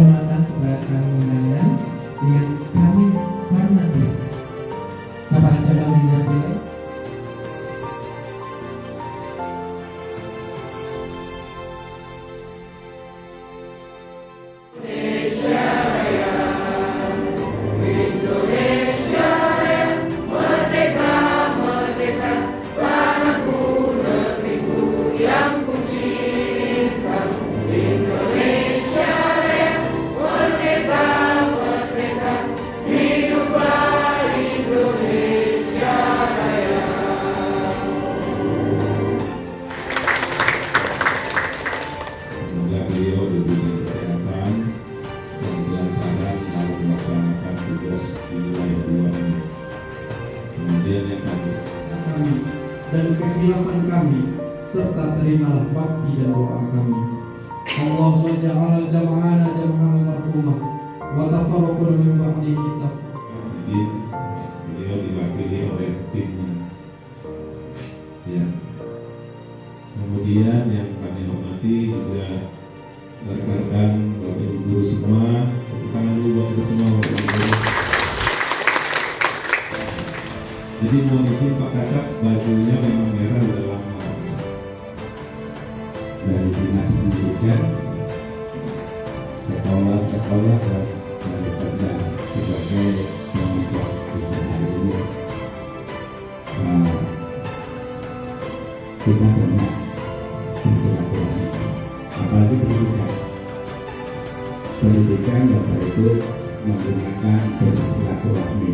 keselamatan kepada kami mendengar yang kami hormati Bapak Cabang Dinas Wilayah dan kekhilafan kami, serta terimalah bakti dan doa kami. Allahumma ja'al jam'ana jam'an marhumah wa tafarraquna min ba'dihi beliau diwakili oleh timnya. Ya. Kemudian yang kami hormati juga rekan-rekan Bapak Ibu guru semua, tepuk tangan dulu buat kita semua Bapak Ibu guru. Jadi mohon izin Pak Kasat, bajunya memang merah udah lama. Dari dinas pendidikan, sekolah dan dari kerja sebagai pemimpin usaha ini. Kita banyak bersilaturahmi, apalagi pendidikan. Pendidikan Bapak Ibu menggunakan bersilaturahmi.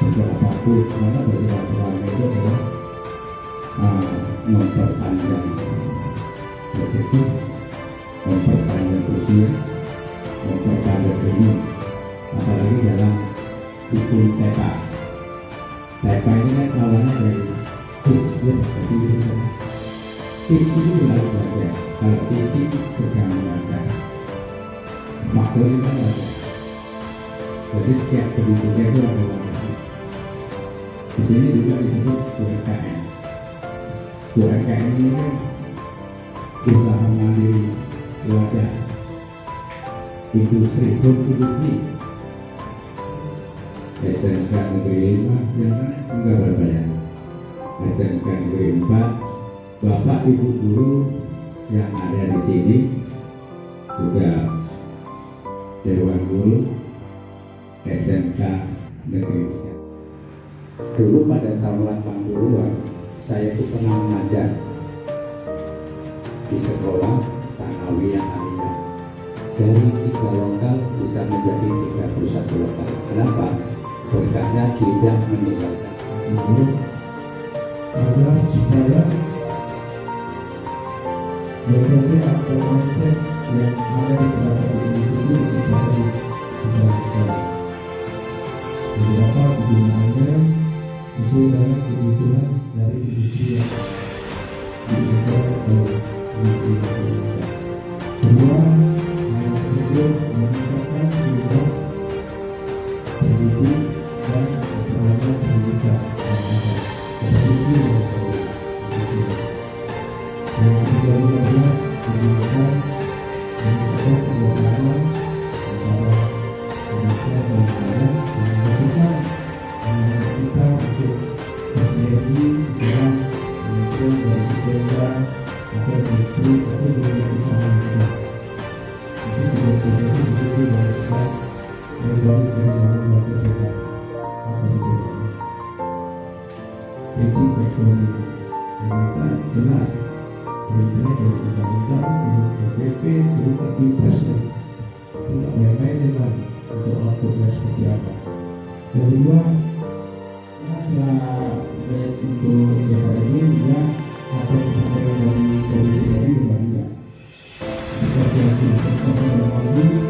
Untuk apapun, karena bersilaturahmi itu adalah memperpanjang rezeki, memperpanjang usia, memperpanjang umur. Apalagi dalam sistem TK. TK ini kan awalnya dari kids, ya, kids itu baru belajar. Kalau kids sedang belajar, faktor ini kan belajar. Jadi setiap pendidikan itu ada waktu. Di sini juga disebut UMKM. UMKM ini kan usaha mandiri wadah industri, industri. SMK Negeri 5 biasanya enggak berapa ya? SMK Negeri 4, Bapak Ibu guru yang ada di sini juga Dewan Guru SMK Negeri 3. Dulu pada tahun 80-an saya itu pernah mengajar di sekolah Sanawiyah Aliyah. Dari 3 lokal bisa menjadi 31 lokal. Kenapa? Berkatnya tidak meninggalkan guru agar supaya berbagai atau konsep yang ada di beberapa individu seperti sekolah. Beberapa kegunaannya sesuai dengan kebutuhan dari industri yang disesuaikan oleh industri yang kedua, hal tersebut meningkatkan kebutuhan pendidik dan peralatan pendidikan berfungsi yang ke-15 pendidikan meningkatkan kerjasama antara pendidikan dan negara yang melakukan kita untuk bersinergi dalam mendukung dan bekerja atau industri atau dunia usaha kita. Itu juga berarti begitu bahwa saya baru dari zaman baca kita apa sebetulnya prinsip ekonomi yang kita jelas perintahnya dari undang-undang untuk KPP juga bebas tidak main-main dengan untuk outputnya seperti apa. Yang kedua, setelah untuk Bapak ini juga apa yang disampaikan dari komisi dari Bapak seperti yang disampaikan oleh Bapak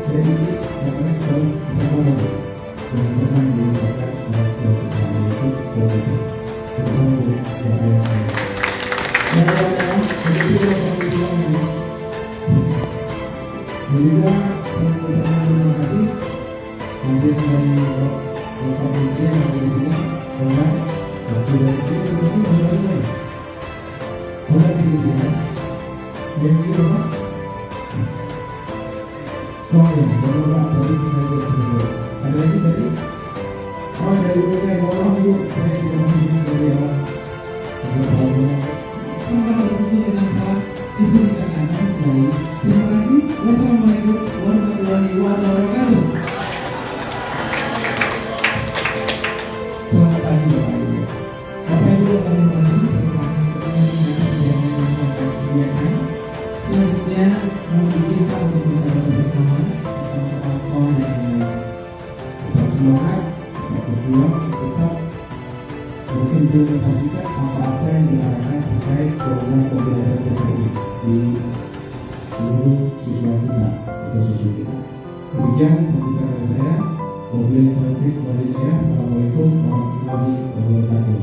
saya ini katanya sedang bersama lagi yang pernah dilakukan oleh Bapak itu komisi tentang Bapak yang lain. Yang pertama, komisi Bapak ini juga sama-sama terima kasih hadir dari Bapak Menteri yang ada di sini. Karena waktu dari sini sebelumnya sudah mulai di dunia yang kedua Oh ya, bapak dari sengaja tersebut. Ada lagi dari? Oh dari mereka orang itu saya tidak mungkin dari awal. Sampai bersusun dengan salam izinkan Anda sekali. Terima kasih. Wassalamualaikum warahmatullahi wabarakatuh. Selamat pagi Bapak Ibu. Bapak Ibu kami hormati persilakan kepada yang akan disediakan. Selanjutnya mohon izinkan untuk bisa bersama kepala sekolah yang lain. Tetap semangat, tetap berjuang, tetap mengimplementasikan apa-apa yang diarahkan terkait program pembelajaran PPI di seluruh siswa kita atau siswa kita. Demikian sambutan dari saya. Wabillahi taufiq wal hidayah. Assalamualaikum warahmatullahi wabarakatuh.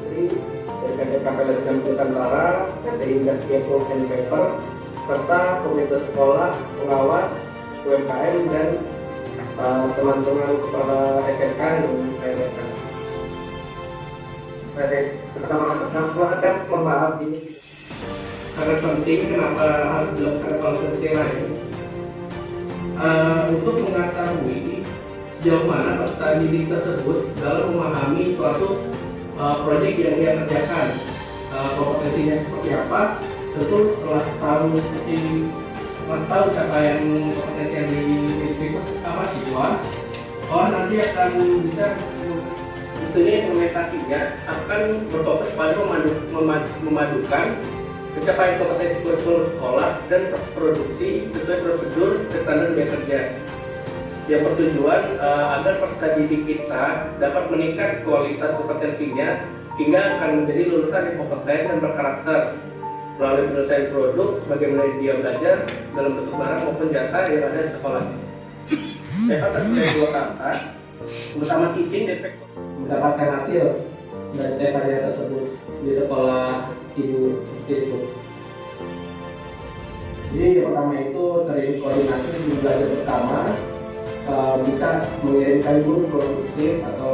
dari KPLS Nusantara, PT Industri Pulp and Paper, serta komite sekolah, pengawas, UMKM, dan teman-teman kepala SMK yang saya lihat. Pertama-tama akan membahas ini sangat penting kenapa harus dilakukan konsultasi lain untuk mengetahui sejauh mana peserta didik tersebut dalam memahami suatu proyek yang dia kerjakan, kompetensinya seperti apa. Tentu setelah tahu capaian kompetensi yang dimiliki sama siswa, nanti akan bisa tentunya implementasinya akan berfokus pada memadukan pencapaian kompetensi kurikulum sekolah dan produksi sesuai prosedur dan standar biaya kerja yang bertujuan agar peserta didik kita dapat meningkat kualitas kompetensinya sehingga akan menjadi lulusan yang kompeten dan berkarakter melalui penyelesaian produk bagaimana dia belajar dalam bentuk barang maupun jasa yang ada di sekolah. Saya terkait dua kata, bersama teaching defect mendapatkan hasil dari karya tersebut di sekolah ibu itu. Jadi yang pertama itu sering koordinasi belajar bersama, bisa mengirimkan guru produktif atau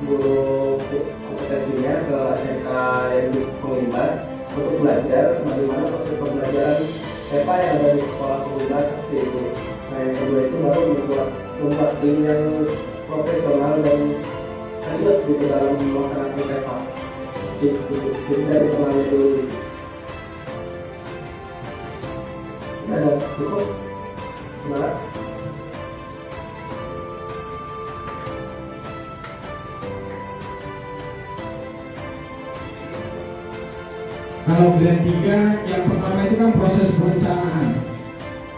guru kompetensinya ke SMK yang mengimbas untuk belajar bagaimana proses pembelajaran EPA yang ada di sekolah pengimbas seperti itu. Nah yang kedua itu baru membuat tim yang profesional dan serius di dalam melaksanakan EPA. Jadi dari pengambil dulu. Ini ada cukup? Gimana? Kalau grade 3, yang pertama itu kan proses perencanaan,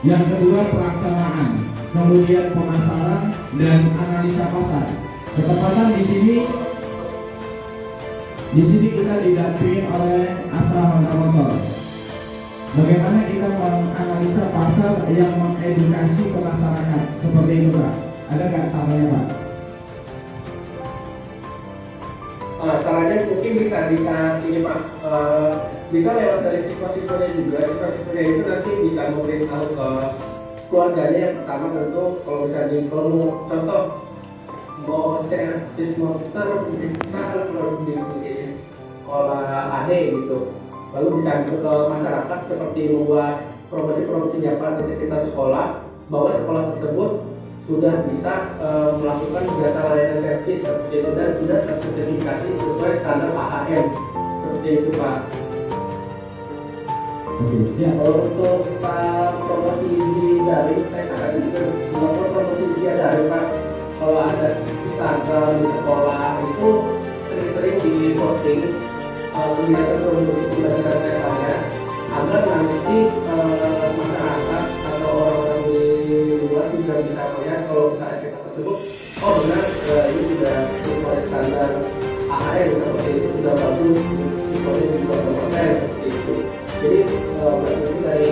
yang kedua pelaksanaan, kemudian pemasaran dan analisa pasar. Ketepatan di sini kita didampingi oleh Astra Honda Motor. Bagaimana kita menganalisa pasar yang mengedukasi ke masyarakat seperti itu Pak? Ada nggak sarannya Pak? Caranya mungkin bisa ini Pak, bisa lewat dari siswa-siswanya juga. Siswa-siswanya itu nanti bisa memberitahu ke keluarganya. Yang pertama tentu kalau misalnya mau contoh mau share komputer bisa kalau di sekolah AD gitu, lalu bisa ke masyarakat seperti membuat promosi-promosi nyata di sekitar sekolah bahwa sekolah tersebut sudah bisa melakukan jasa layanan servis seperti itu dan sudah tersertifikasi sesuai standar AHM seperti itu Pak. Oke, siap. Kalau untuk promosi di daring, saya akan juga melakukan promosi via daring Pak. Kalau ada Instagram di sekolah itu sering-sering di posting kegiatan promosi pembelajaran saya agar nanti masyarakat atau orang-orang di luar juga bisa melihat kalau misalnya kita tersebut benar ini sudah sesuai standar AHM seperti itu, sudah bagus, seperti juga kompeten seperti itu. Jadi berarti dari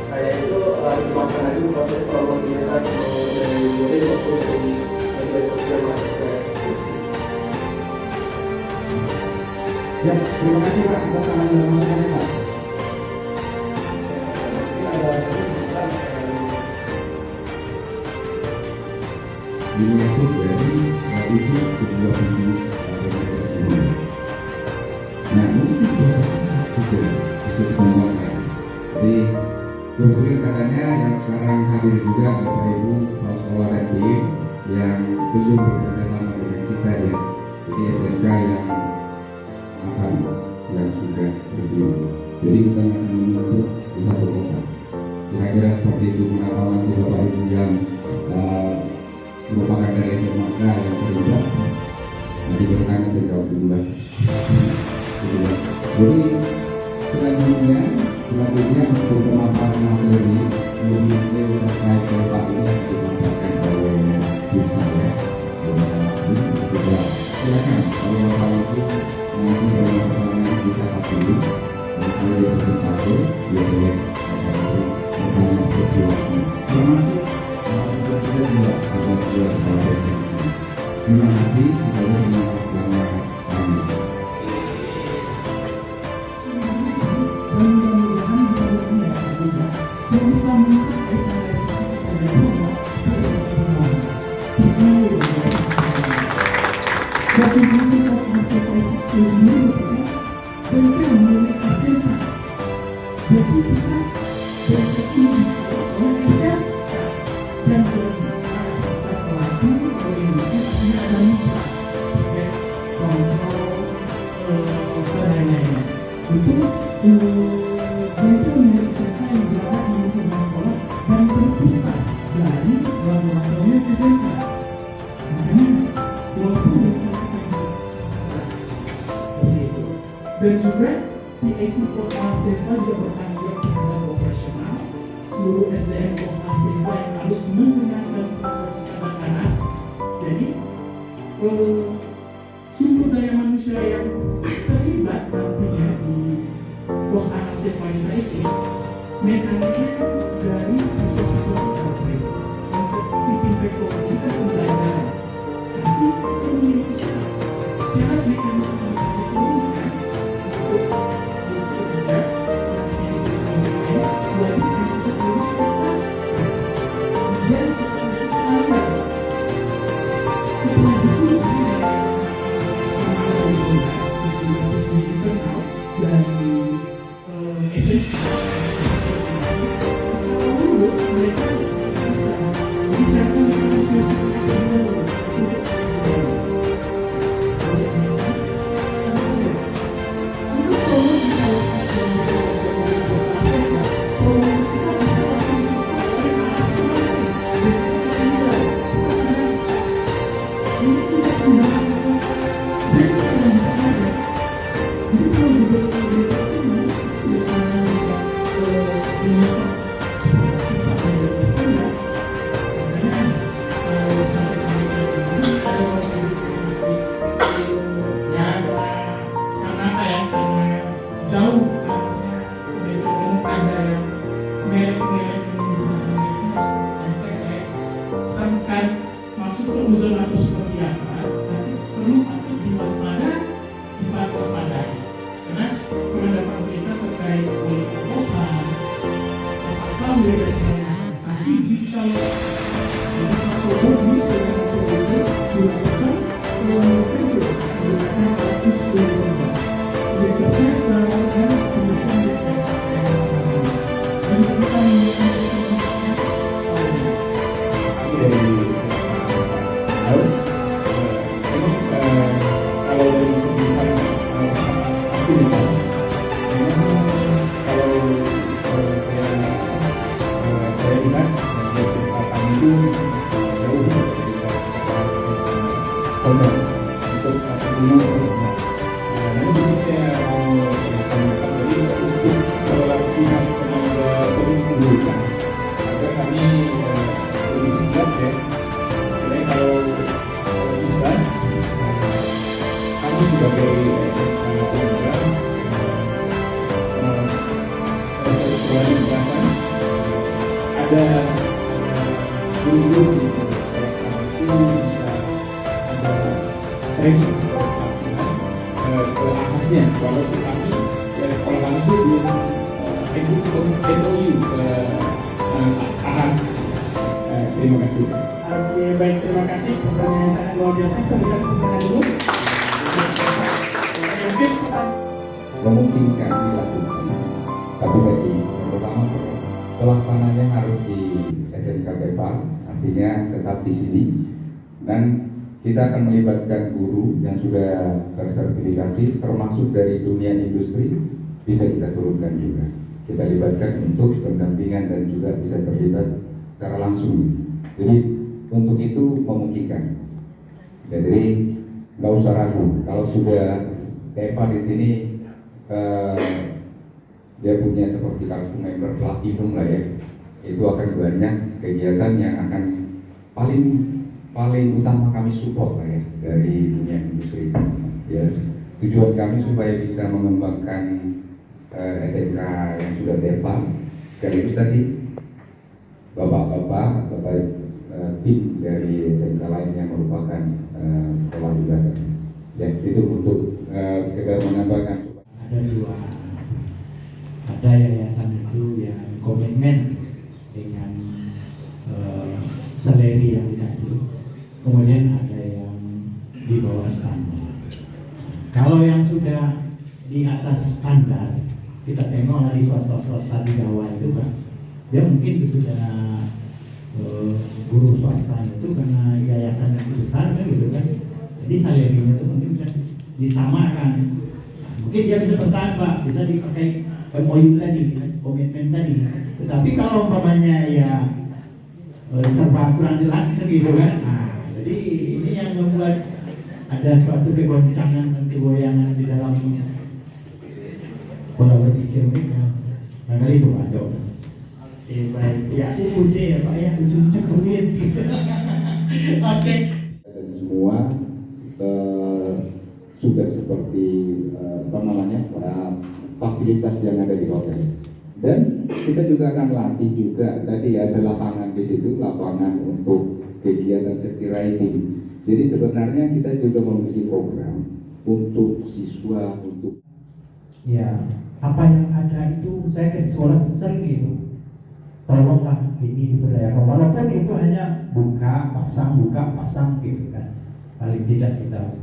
saya itu dimakan lagi proses promosinya kan dari murid maupun dari media sosial masyarakat. Ya, terima kasih Pak atas masukannya Pak. Menyangkut dari itu kedua bisnis tersebut. Nah, mungkin juga bisa dikembangkan. Jadi kebetulan katanya yang sekarang hadir juga Bapak Ibu kepala sekolah dan tim yang belum bekerja sama dengan kita ya. Jadi SMK yang akan yang sudah review. Jadi kita akan menunggu di satu kota. Kira-kira seperti itu. Mengapa nanti Bapak Ibu yang merupakan dari SMK yang terlibat nanti bertanya saya jawab dulu lah. Jadi selanjutnya untuk pemaparan materi lebih terkait Bapak ini yang disampaikan oleh tim saya. Juga silakan kalau Bapak itu nanti dari pertanyaan kita dulu kalau di presentasi biasanya pertanyaan sesuatu termasuk kita juga ada dua soal. Terima kasih kepada penyelenggara kami. Dan juga PAC Posmas Deva juga bertanggung jawab terhadap operasional seluruh SDM Posmas Deva yang harus menggunakan standar ANAS. Jadi sumber daya manusia yang terlibat nantinya di Posmas Deva itu mekaniknya dari siswa-siswa kita baik yang teaching factor kita pembelajaran. Tapi kita memiliki syarat mekanik yang harus diturunkan untuk bekerja nantinya di Posmas wajib harus kita lulus total ujian kita bisa belajar. Setelah itu dari SMK mereka bisa disiapkan untuk SDM. Jauh bahasnya udah ada yang merek-merek yang menggunakan kan maksud seuzon atau seperti apa nanti perlu atau diwaspadai karena penghadapan kita terkait oleh proposal apakah wilayah nanti jika metodologi dilakukan menggunakan isu ada guru itu bisa ada training pelatihan ke atasnya, walaupun kami sekolah kami itu belum MOU ke atas. Terima kasih. Oke, baik, terima kasih. Pertanyaan yang sangat luar biasa. Kita berikan pertanyaan dulu. Mungkin Memungkinkan dilakukan, tapi tadi yang pertama pelaksananya harus di SMK TEPA, artinya tetap di sini, dan kita akan melibatkan guru yang sudah tersertifikasi, termasuk dari dunia industri, bisa kita turunkan juga. Kita libatkan untuk pendampingan dan juga bisa terlibat secara langsung. Jadi untuk itu memungkinkan. Jadi nggak usah ragu, kalau sudah TEPA di sini dia punya seperti kartu member platinum lah ya, itu akan banyak kegiatan yang akan paling utama kami support lah ya dari dunia industri. Yes. Tujuan kami supaya bisa mengembangkan SMK yang sudah TEPA, sekaligus tadi bapak tim dari SMK lain yang merupakan sekolah juga. Ya, itu untuk sekedar menambahkan. ada dua, ada yayasan itu yang komitmen dengan salary yang dikasih, kemudian ada yang di bawah standar. Kalau yang sudah di atas standar, kita tengok di swasta di bawah itu kan, dia mungkin sudah guru swasta itu karena yayasan yang besar kan gitu kan, jadi salary-nya itu mungkin bisa disamakan. Mungkin dia bisa bertahan Pak, bisa dipakai MOU tadi, komitmen tadi. Tetapi kalau umpamanya ya serba kurang jelas gitu kan, jadi ini yang membuat ada suatu kegoncangan dan kegoyangan di dalam pola berpikir mereka. Nah kali itu Pak Dok. Baik, ya aku udah ya Pak ya, ujung-ujung duit gitu. Oke. Dan semua sudah seperti fasilitas yang ada di hotel. Dan kita juga akan latih juga, tadi ada lapangan di situ, lapangan untuk kegiatan safety riding. Jadi sebenarnya kita juga memiliki program untuk siswa, untuk ya apa yang ada itu saya ke sekolah sering gitu, tolonglah ini diberdayakan, walaupun itu hanya buka pasang gitu kan, paling tidak kita.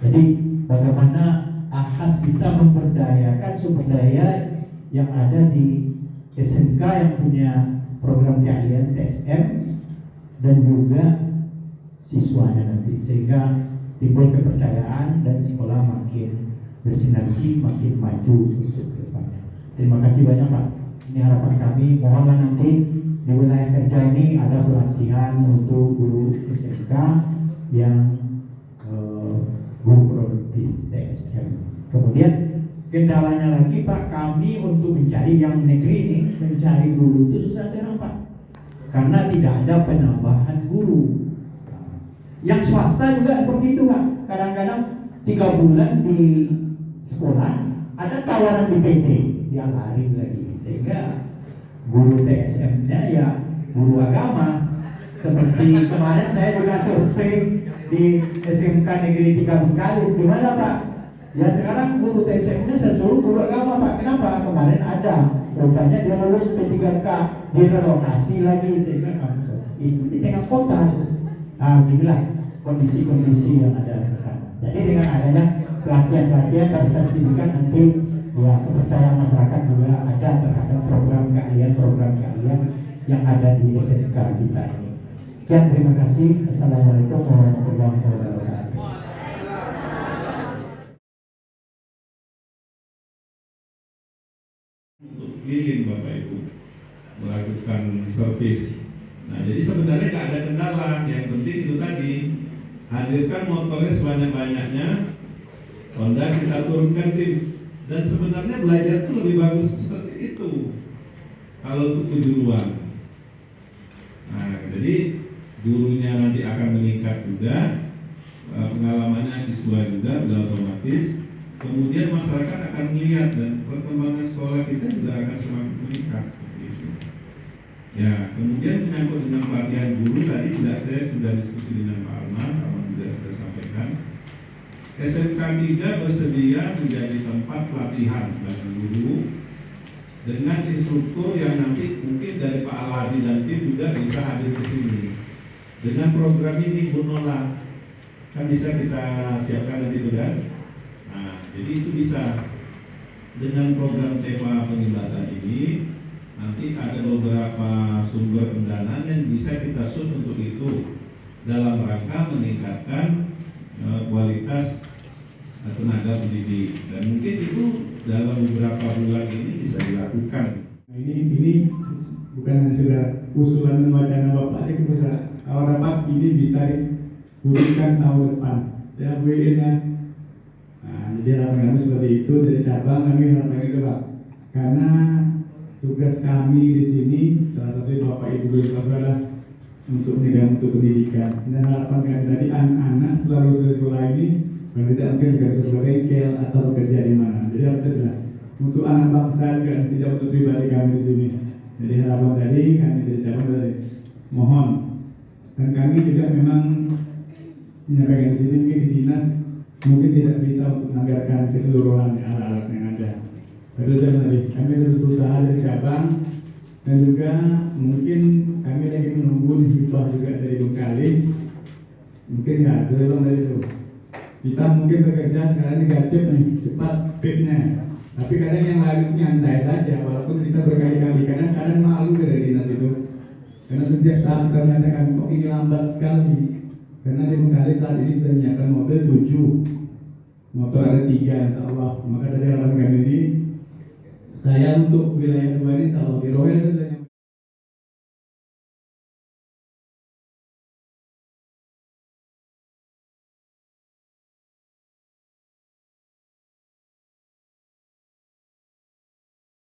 Jadi bagaimana AHAS bisa memberdayakan sumber daya yang ada di SMK yang punya program keahlian TSM dan juga siswanya nanti, sehingga timbul kepercayaan dan sekolah makin bersinergi, makin maju untuk ke depannya. Terima kasih banyak Pak. Ini harapan kami, mohonlah nanti di wilayah kerja ini ada pelatihan untuk guru SMK yang guru produktif TSM. Kemudian kendalanya lagi Pak, kami untuk mencari yang negeri ini, mencari guru itu susah sekarang Pak, karena tidak ada penambahan guru. Yang swasta juga seperti itu Pak, kadang-kadang 3 bulan di sekolah ada tawaran di PT, dia lari lagi, sehingga guru TSM-nya ya guru agama. Seperti kemarin saya juga survei di SMK Negeri 3 Bengkalis, gimana Pak? Ya sekarang guru TSM-nya saya suruh guru agama Pak. Kenapa? Kemarin ada, rupanya dia lulus P3K, direlokasi lagi, sehingga itu di tengah kota. Inilah kondisi-kondisi yang ada. Jadi dengan adanya pelatihan-pelatihan dan sertifikat, nanti ya kepercayaan masyarakat juga ada terhadap program keahlian yang ada di SMK kita ini. Sekian, terima kasih. Assalamualaikum warahmatullahi wabarakatuh. Untuk keliling Bapak Ibu melakukan servis. Nah, jadi sebenarnya nggak ada kendala. Yang penting itu tadi, hadirkan motornya sebanyak-banyaknya, Honda kita turunkan tim. Dan sebenarnya belajar itu lebih bagus seperti itu kalau untuk kejuruan. Nah, jadi gurunya nanti akan meningkat juga, pengalamannya siswa juga sudah otomatis. Kemudian masyarakat akan melihat dan perkembangan sekolah kita juga akan semakin meningkat seperti itu. Ya, kemudian menyangkut dengan pelatihan guru tadi juga saya sudah diskusi dengan Pak Arman juga sudah sampaikan. SMK 3 bersedia menjadi tempat pelatihan bagi guru dengan instruktur yang nanti mungkin dari Pak Aladi dan tim juga bisa hadir ke sini. Dengan program ini Bu Nola kan bisa kita siapkan nanti juga. Nah, jadi itu bisa dengan program tema pengindasan ini nanti ada beberapa sumber pendanaan yang bisa kita shoot untuk itu dalam rangka meningkatkan kualitas tenaga pendidik, dan mungkin itu dalam beberapa bulan ini bisa dilakukan. Ini bukan hanya sekedar usulan dan wacana Bapak, tapi kalau dapat ini bisa diwujudkan tahun depan. Ya Bu ya. Nah, jadi harapan kami seperti itu dari cabang, kami harapan itu Pak. Karena tugas kami di sini salah satu Bapak Ibu guru kelas adalah untuk pendidikan. Dan harapan kami tadi anak-anak setelah lulus dari sekolah ini tidak mungkin juga sudah bengkel atau bekerja di mana. Jadi alhamdulillah untuk anak bangsa juga, tidak untuk pribadi kami di sini. Jadi harapan tadi kami dari cabang dari mohon, dan kami juga memang menyampaikan di sini mungkin di dinas mungkin tidak bisa untuk menganggarkan keseluruhan alat-alat yang ada. Betul tadi kami terus berusaha dari cabang, dan juga mungkin kami lagi menunggu hibah juga dari Bengkalis. Mungkin ya tolong dari itu. Kita mungkin bekerja sekarang ini gacep nih, cepat speednya. Tapi kadang yang lain itu nyantai saja, walaupun kita berkali-kali. Kadang-kadang malu dari dinas itu, karena setiap saat kita menyatakan kok ini lambat sekali. Karena di Bengkalis saat ini sudah menyiapkan mobil 7, motor ada 3 insya Allah. Maka dari harapan kami ini, saya untuk wilayah 2 ini insya Allah di Royal sudah